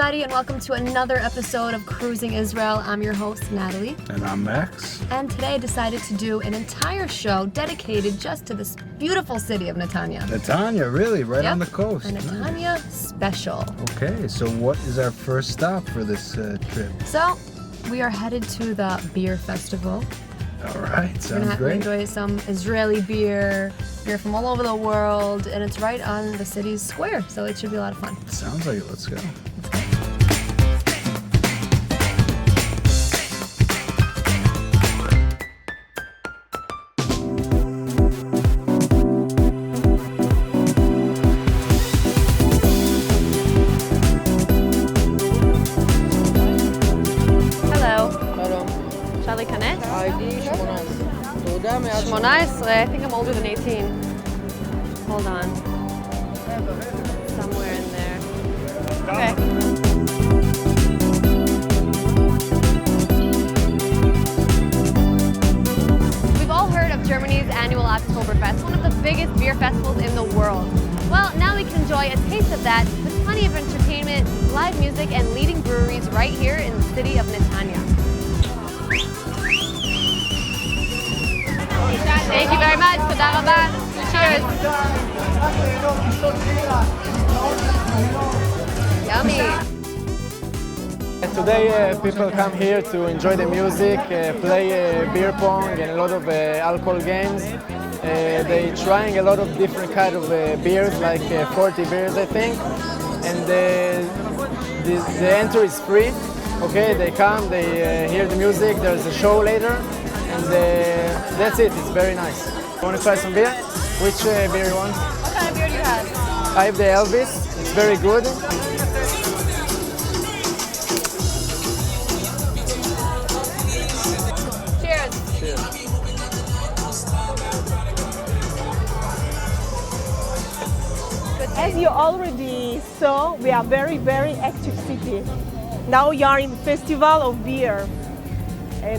everybody, and welcome to another episode of Cruising Israel. I'm your host, Natalie. And I'm Max. And today I decided to do an entire show dedicated just to this beautiful city of Netanya. Netanya, really? Right on the coast. A Netanya special. Okay, so what is our first stop for this trip? So, we are headed to the beer festival. All right, We're gonna sounds great. enjoy some Israeli beer from all over the world, and it's right on the city's square, so it should be a lot of fun. Sounds like it. Let's go. Hello. אפשר להיכנס? ID 18. תעודה מעל 18, I think I'm older than 18. Hold on. Somewhere in there. Okay. We've all heard of Germany's annual Oktoberfest, one of the biggest beer festivals in the world. Well, now we can enjoy a taste of that with plenty of entertainment, live music, and leading breweries right here in the city of Netanya. Thank you very much. תודה רבה. Cheers. Yummy. Today people come here to enjoy the music, play beer pong and a lot of alcohol games. They trying a lot of different kind of beers, like 40 beers I think. And the entry is free. Okay, they come, they hear the music, there's a show later. And that's it, it's very nice. You want to try some beer? Which beer you want? What kind of beer do you have? I have the Elvis, it's very good. Cheers. As you already saw, we are very active city. Now we are in the festival of beer.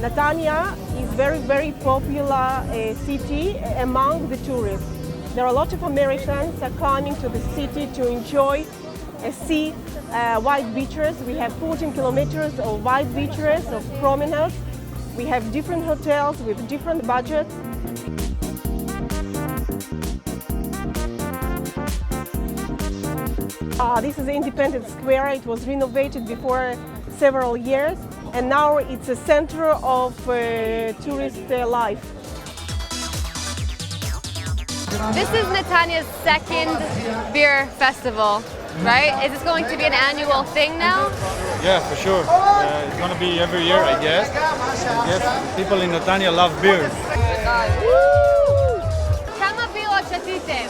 Netanya is very popular city among the tourists. There are a lot of Americans are coming to the city to enjoy, see white beaches. We have 14 kilometers of white beaches, of promenades. We have different hotels with different budgets. This is Independence Square. It was renovated before several years, and now it's a center of tourist life. This is Netanya's second beer festival, right? Is this going to be an annual thing now? Yeah, for sure. It's gonna be every year, I guess. People in Netanya love beer. כמה בירות שתיתם?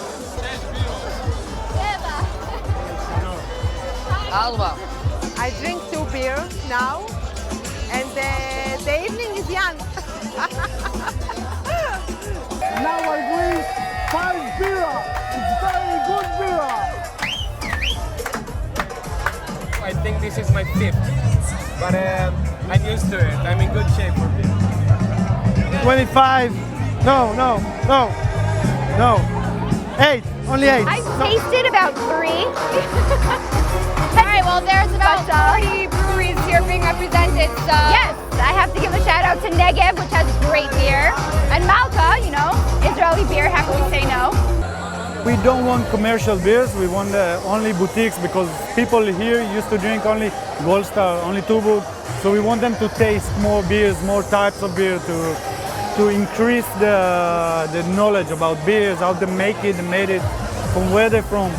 Alba. I drink 2 beer now, and the evening is young. Now I drink 5 beer. It's very good beer. I think this is my 5th, but I'm used to it. I'm in good shape for beer. 25. No. 8. Only 8. I've tasted about 3. All right, well, there's about 40 breweries here being represented, so... Yes, I have to give a shout out to Negev, which has great beer, and Malta, Israeli beer. How can we say no? We don't want commercial beers. We want only boutiques because people here used to drink only Gold Star, only Tuborg. So we want them to taste more beers, more types of beer to increase the knowledge about beers, how they make it, made it, from where they're from.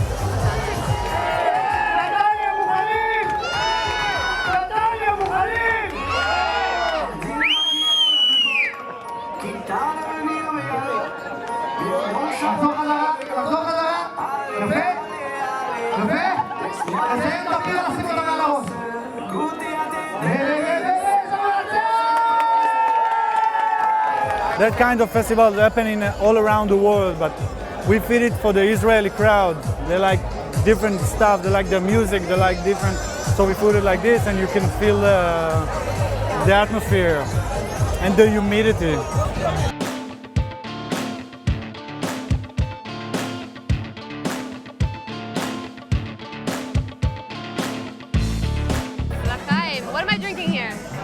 That kind of festival is happening all around the world, but we fit it for the Israeli crowd. They like different stuff, they like the music, they like different, so we put it like this and you can feel the atmosphere and the humidity.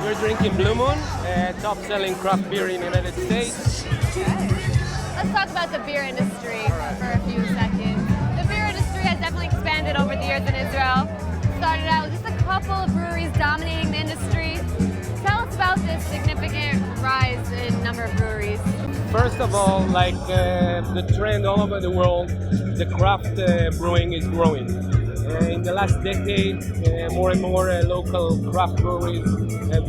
We're drinking Blue Moon, top-selling craft beer in the United States. Let's talk about the beer industry for a few seconds. The beer industry has definitely expanded over the years in Israel. Started out with just a couple of breweries dominating the industry. Tell us about this significant rise in number of breweries. First of all, like the trend all over the world, the craft brewing is growing. In the last decade, more and more local craft breweries have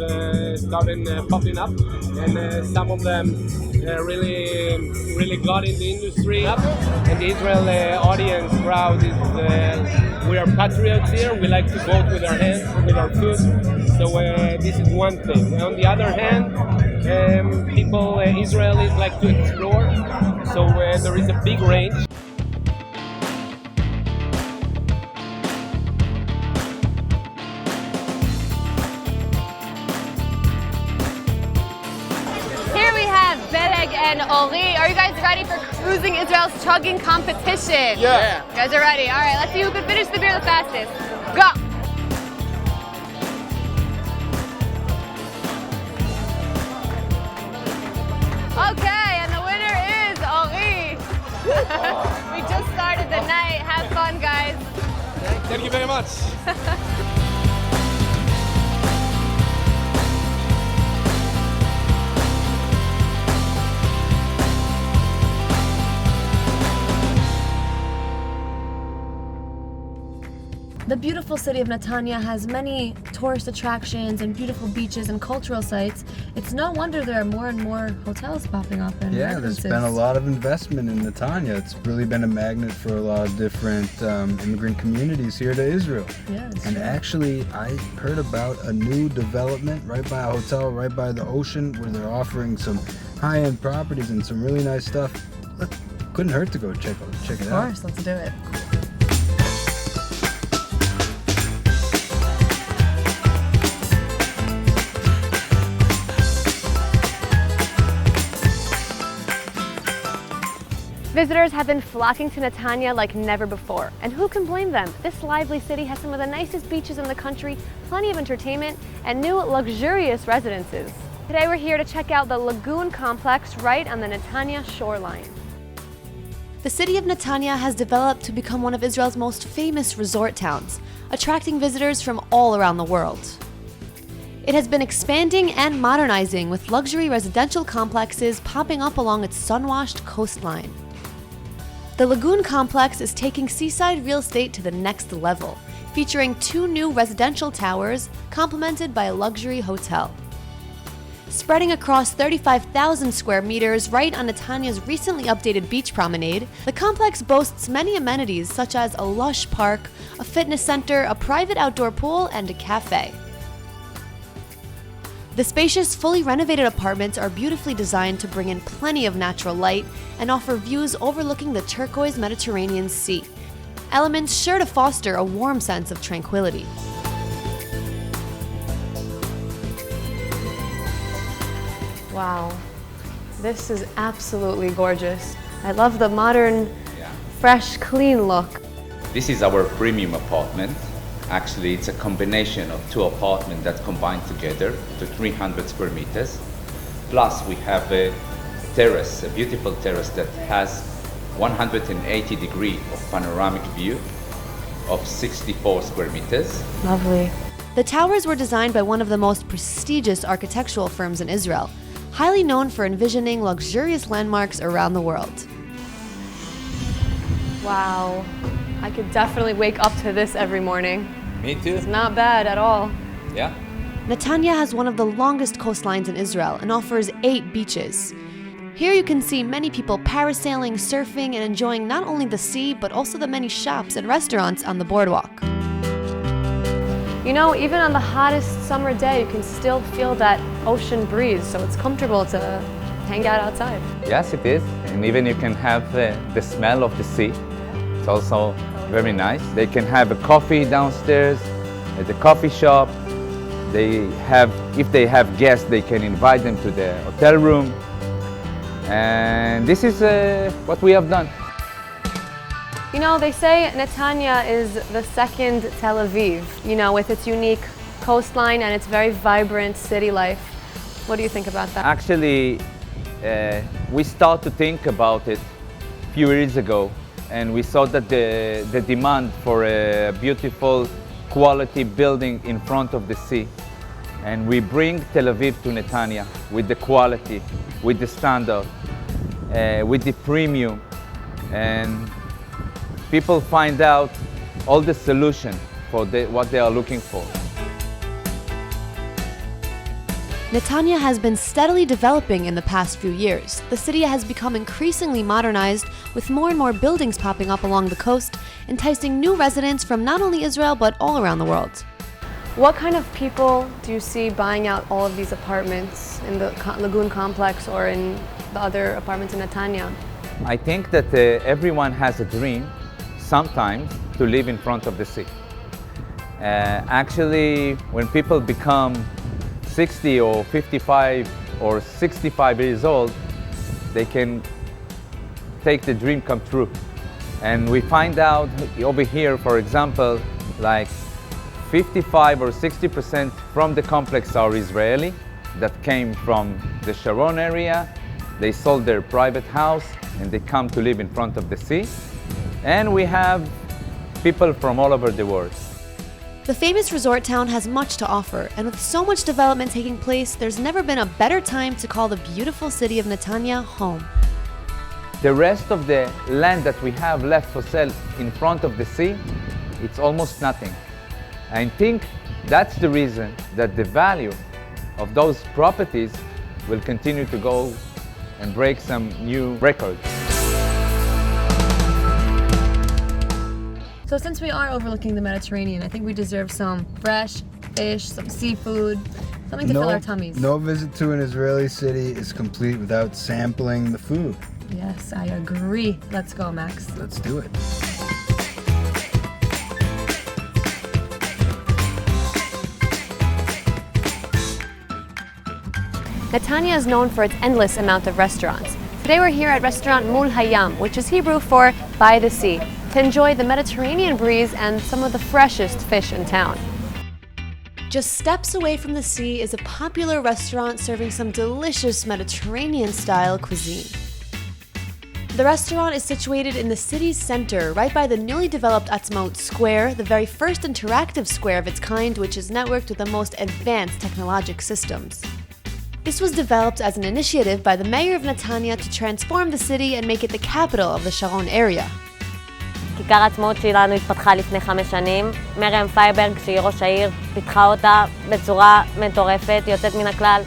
started popping up, and some of them really got in the industry. And the Israel audience crowd is, we are patriots here. We like to vote with our hands, with our food. So this is one thing. On the other hand, people, Israelis like to explore. So there is a big range. And Ori, are you guys ready for Cruising Israel's chugging competition? Yeah. You guys are ready? All right, let's see who can finish the beer the fastest. Go! Okay, and the winner is Ori. We just started the night. Have fun, guys. Thank you very much. The beautiful city of Netanya has many tourist attractions and beautiful beaches and cultural sites. It's no wonder there are more and more hotels popping up. And yeah, there's been a lot of investment in Netanya. It's really been a magnet for a lot of different immigrant communities here to Israel. Yes. And actually, I heard about a new development right by a hotel, right by the ocean, where they're offering some high-end properties and some really nice stuff. Couldn't hurt to go check it out. Of course, let's do it. Visitors have been flocking to Netanya like never before, and who can blame them? This lively city has some of the nicest beaches in the country, plenty of entertainment, and new luxurious residences. Today we're here to check out the Lagoon Complex right on the Netanya shoreline. The city of Netanya has developed to become one of Israel's most famous resort towns, attracting visitors from all around the world. It has been expanding and modernizing, with luxury residential complexes popping up along its sun-washed coastline. The Lagoon Complex is taking seaside real estate to the next level, featuring 2 new residential towers complemented by a luxury hotel. Spreading across 35,000 square meters right on Netanya's recently updated beach promenade, the complex boasts many amenities such as a lush park, a fitness center, a private outdoor pool, and a cafe. The spacious, fully renovated apartments are beautifully designed to bring in plenty of natural light and offer views overlooking the turquoise Mediterranean Sea, elements sure to foster a warm sense of tranquility. Wow, this is absolutely gorgeous. I love the modern, fresh, clean look. This is our premium apartment. Actually, it's a combination of 2 apartments that combined together to 300 square meters. Plus, we have a terrace, a beautiful terrace that has 180 degrees of panoramic view of 64 square meters. Lovely. The towers were designed by one of the most prestigious architectural firms in Israel, highly known for envisioning luxurious landmarks around the world. Wow, I could definitely wake up to this every morning. Me too. It's not bad at all. Yeah. Netanya has one of the longest coastlines in Israel and offers 8 beaches. Here you can see many people parasailing, surfing, and enjoying not only the sea, but also the many shops and restaurants on the boardwalk. You know, even on the hottest summer day, you can still feel that ocean breeze, so it's comfortable to hang out outside. Yes, it is. And even you can have the smell of the sea. It's also very nice. They can have a coffee downstairs at the coffee shop. If they have guests, they can invite them to the hotel room. And this is what we have done. You know, they say Netanya is the second Tel Aviv, you know, with its unique coastline and its very vibrant city life. What do you think about that? Actually, we started to think about it a few years ago, and we saw that the demand for a beautiful quality building in front of the sea. And we bring Tel Aviv to Netanya with the quality, with the standard, with the premium, and people find out all the solution for what they are looking for. Netanya has been steadily developing in the past few years. The city has become increasingly modernized, with more and more buildings popping up along the coast, enticing new residents from not only Israel but all around the world. What kind of people do you see buying out all of these apartments in the Lagoon complex or in the other apartments in Netanya? I think that everyone has a dream, sometimes, to live in front of the sea. Actually, when people become 60 or 55 or 65 years old, they can take the dream come true. And we find out over here, for example, like 55 or 60% from the complex are Israeli that came from the Sharon area. They sold their private house and they come to live in front of the sea. And we have people from all over the world. The famous resort town has much to offer, and with so much development taking place, there's never been a better time to call the beautiful city of Netanya home. The rest of the land that we have left for sale in front of the sea, it's almost nothing. I think that's the reason that the value of those properties will continue to go and break some new records. So since we are overlooking the Mediterranean, I think we deserve some fresh fish, some seafood, something to fill our tummies. No visit to an Israeli city is complete without sampling the food. Yes, I agree. Let's go, Max. Let's do it. Netanya is known for its endless amount of restaurants. Today we're here at restaurant Mul Hayam, which is Hebrew for by the sea, to enjoy the Mediterranean breeze and some of the freshest fish in town. Just steps away from the sea is a popular restaurant serving some delicious Mediterranean-style cuisine. The restaurant is situated in the city's center, right by the newly developed Atzmaut Square, the very first interactive square of its kind, which is networked with the most advanced technologic systems. This was developed as an initiative by the mayor of Netanya to transform the city and make it the capital of the Sharon area. כיכר העצמאות שלנו התפתחה לפני 5 שנים. מרים פייברג, שהיא ראש העיר, פיתחה אותה בצורה מטורפת, יוצאת מן הכלל.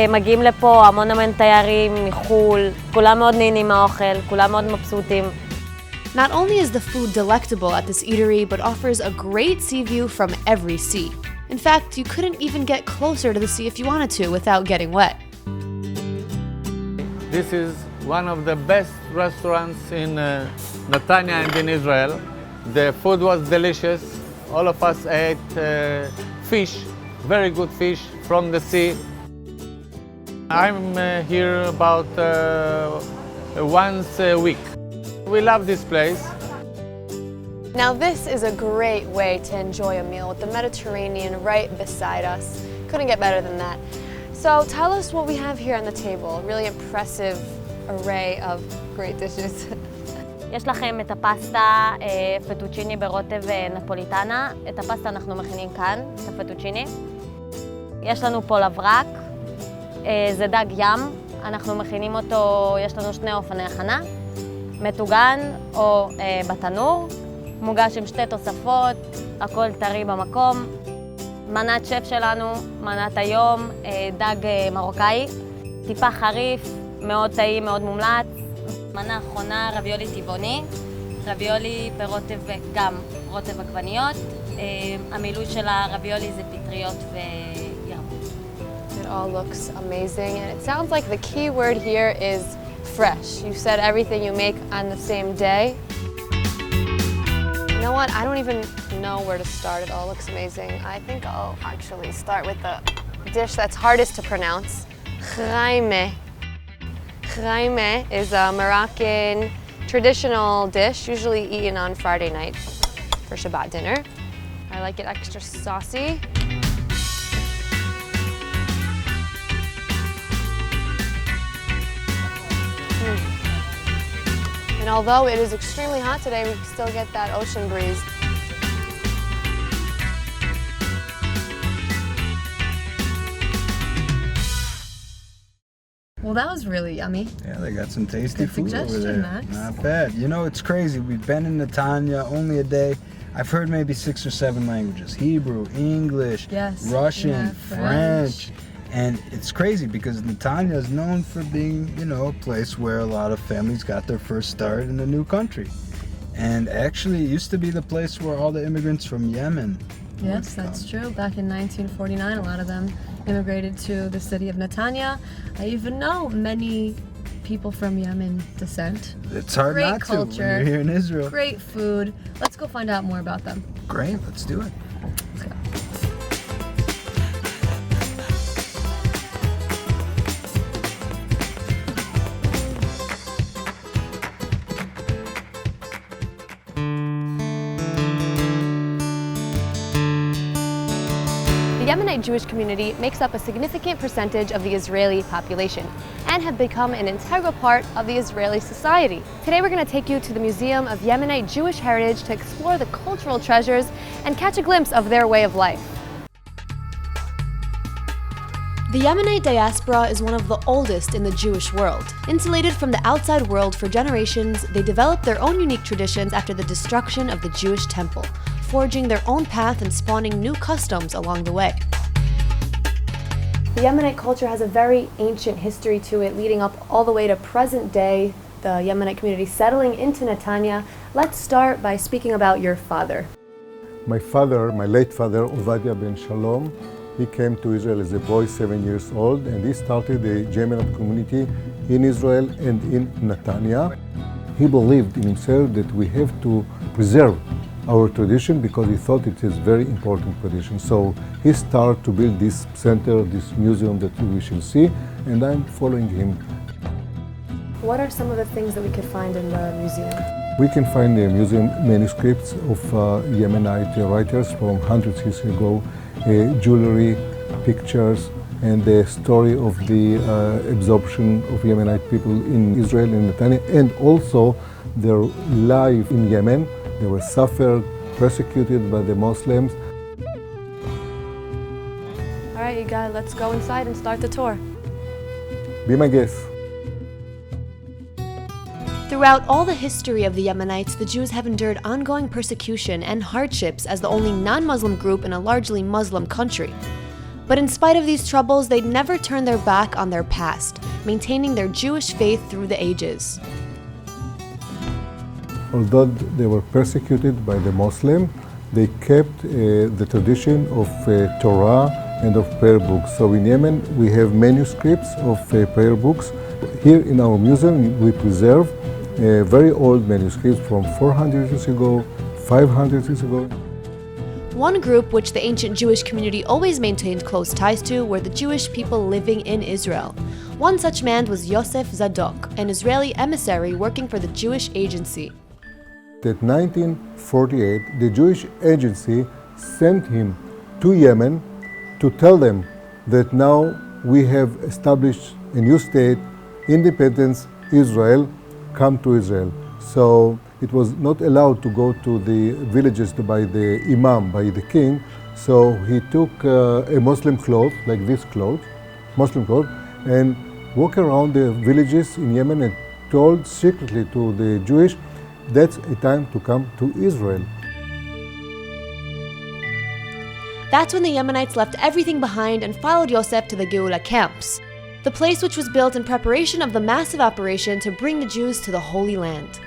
מגיעים לפה המון תיירים מחול, כולם מאוד נהנים מהאוכל, כולם מאוד מבסוטים. Not only is the food delectable at this eatery, but offers a great sea view from every sea. In fact, you couldn't even get closer to the sea if you wanted to without getting wet. This is one of the best restaurants in Netanya and in Israel. The food was delicious. All of us ate fish, very good fish from the sea. I'm here about once a week. We love this place. Now this is a great way to enjoy a meal with the Mediterranean right beside us. Couldn't get better than that. So tell us what we have here on the table. Really impressive array of great dishes. יש לכם את הפסטה פטוצ'יני ברוטב נפוליטנה. את הפסטה אנחנו מכינים כאן, את הפטוצ'יני. יש לנו פה לברק, זה דג ים. אנחנו מכינים אותו, יש לנו 2 אופני הכנה. מטוגן או בתנור. מוגש עם 2 תוספות, הכל טרי במקום. מנת שף שלנו, מנת היום, דג מרוקאי. טיפה חריף, מאוד טעים, מאוד מומלץ. מנה אחרונה, רביולי טבעוני. רביולי ברוטב גם רוטב עגבניות. המילוי של הרביולי זה פטריות וירקות. It all looks amazing, and it sounds like the key word here is fresh. You said everything you make on the same day. You know what? I don't even know where to start. It all looks amazing. I think I'll actually start with the dish that's hardest to pronounce. Chraime. Chraime is a Moroccan traditional dish, usually eaten on Friday night for Shabbat dinner. I like it extra saucy. And although it is extremely hot today, we still get that ocean breeze. Well, that was really yummy. Yeah, they got some tasty Good food over suggestion, there. Max. Not bad. You know, it's crazy. We've been in Netanya only a day. I've heard maybe 6 or 7 languages. Hebrew, English, Yes, Russian, yeah, French. And it's crazy because Netanya is known for being, you know, a place where a lot of families got their first start in a new country. And actually, it used to be the place where all the immigrants from Yemen. Yes, that's true. Back in 1949, a lot of them immigrated to the city of Netanya. I even know many people from Yemen descent. It's hard Great not culture, to when you're here in Israel. Great food. Let's go find out more about them. Great, let's do it. Let's go. The Yemenite Jewish community makes up a significant percentage of the Israeli population and have become an integral part of the Israeli society. Today we're going to take you to the Museum of Yemenite Jewish Heritage to explore the cultural treasures and catch a glimpse of their way of life. The Yemenite diaspora is one of the oldest in the Jewish world. Insulated from the outside world for generations, they developed their own unique traditions after the destruction of the Jewish temple, forging their own path and spawning new customs along the way. The Yemenite culture has a very ancient history to it, leading up all the way to present day, the Yemenite community settling into Netanya. Let's start by speaking about your father. My father, my late father, Ovadia ben Shalom, he came to Israel as a boy, 7 years old, and he started a Yemenite community in Israel and in Netanya. He believed in himself that we have to preserve our tradition because he thought it is very important tradition. So he started to build this center, this museum that we shall see, and I'm following him. What are some of the things that we could find in the museum? We can find the museum manuscripts of Yemenite writers from hundreds of years ago, jewelry, pictures, and the story of the absorption of Yemenite people in Israel and Netanya, and also their life in Yemen. They were suffered, persecuted by the Muslims. All right, you guys, let's go inside and start the tour. Be my guest. Throughout all the history of the Yemenites, the Jews have endured ongoing persecution and hardships as the only non-Muslim group in a largely Muslim country. But in spite of these troubles, they'd never turned their back on their past, maintaining their Jewish faith through the ages. Although they were persecuted by the Muslim, they kept the tradition of Torah and of prayer books. So in Yemen, we have manuscripts of prayer books. Here in our museum, we preserve very old manuscripts from 400 years ago, 500 years ago. One group which the ancient Jewish community always maintained close ties to were the Jewish people living in Israel. One such man was Yosef Zadok, an Israeli emissary working for the Jewish Agency. In 1948, the Jewish Agency sent him to Yemen to tell them that now we have established a new state, independence, Israel, come to Israel. So it was not allowed to go to the villages by the imam, by the king. So he took a Muslim cloth, like this cloth, Muslim cloth, and walked around the villages in Yemen and told secretly to the Jewish, that's a time to come to Israel. That's when the Yemenites left everything behind and followed Yosef to the Geula camps, the place which was built in preparation of the massive operation to bring the Jews to the Holy Land.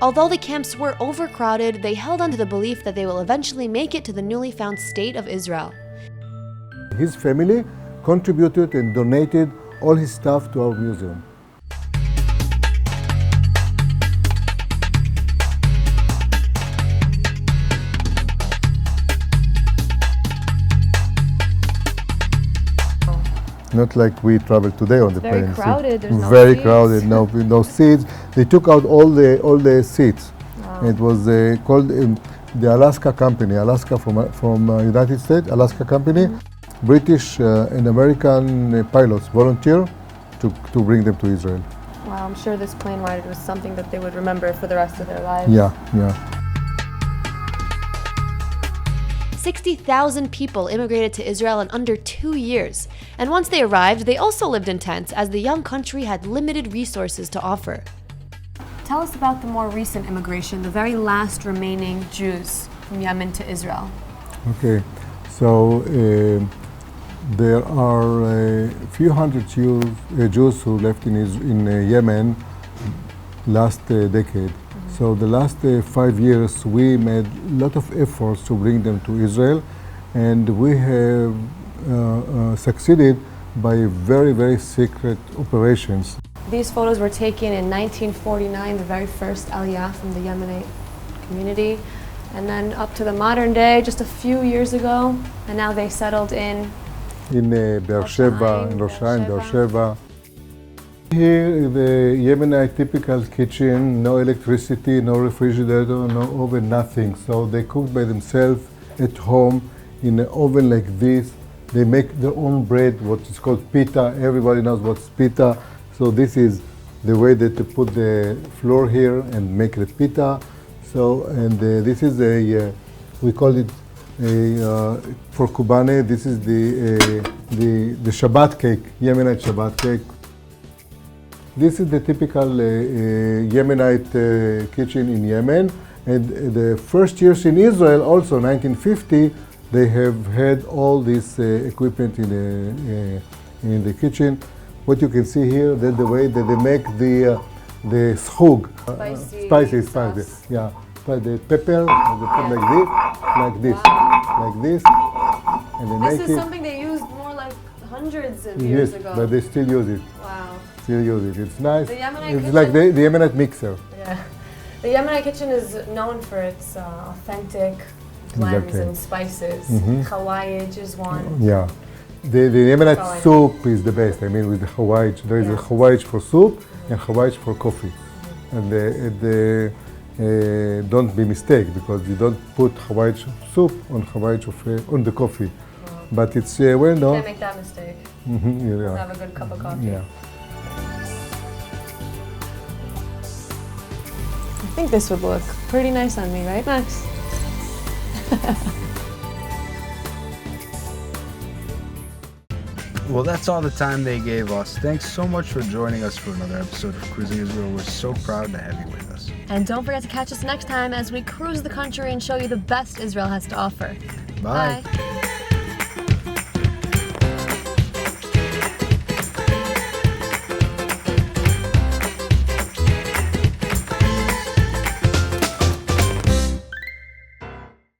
Although the camps were overcrowded, they held on to the belief that they will eventually make it to the newly found state of Israel. His family contributed and donated all his stuff to our museum. Not like we travel today on the plane. Very crowded. There's no very seats. crowded. No seats. They took out all the seats. Wow. It was called the Alaska Company. Alaska from United States. Alaska Company. British and American pilots volunteer to bring them to Israel. Wow, I'm sure this plane ride was something that they would remember for the rest of their lives. Yeah, yeah. 60,000 people immigrated to Israel in under 2 years. And once they arrived, they also lived in tents as the young country had limited resources to offer. Tell us about the more recent immigration, the very last remaining Jews from Yemen to Israel. Okay, so there are a few hundred Jews who left in Yemen last decade. So the last 5 years we made a lot of efforts to bring them to Israel, and we have succeeded by very, very secret operations. These photos were taken in 1949, the very first Aliyah from the Yemenite community, and then up to the modern day, just a few years ago, and now they settled in Be'er Sheva, in Rosh Hashanah, Be'er Sheva. Here, the Yemenite typical kitchen, no electricity, no refrigerator, no oven, nothing. So they cook by themselves at home in an oven like this. They make their own bread, what is called pita. Everybody knows what's pita. So this is the way that they put the flour here and make the pita. So, and this is we call it for Kubane, this is the Shabbat cake, Yemenite Shabbat cake. This is the typical Yemenite kitchen in Yemen, and the first years in Israel, also 1950, they have had all this equipment in the kitchen. What you can see here, that's the way that they make the schug, spicy, yeah. But the pepper, they put like this, and they make it. This is something they used more like hundreds of years ago. But they still use it. Wow. Still use it. It's nice. The Yemenite it's kitchen? like the Yemenite mixer. Yeah. The Yemenite kitchen is known for its authentic blends Exactly. and spices. Hawaiij is one. Yeah. The Yemenite soup is the best. I mean, with the Hawaiij. There is a Hawaiij for soup and Hawaiij for coffee. And don't be mistaken, because you don't put Hawaiij soup on Hawaiij on the coffee. But it's well known. Can't make that mistake. Yeah. Have a good cup of coffee. Yeah. I think this would look pretty nice on me, right, Max? Well, that's all the time they gave us. Thanks so much for joining us for another episode of Cruising Israel. We're so proud to have you with us. And don't forget to catch us next time as we cruise the country and show you the best Israel has to offer. Bye. Bye.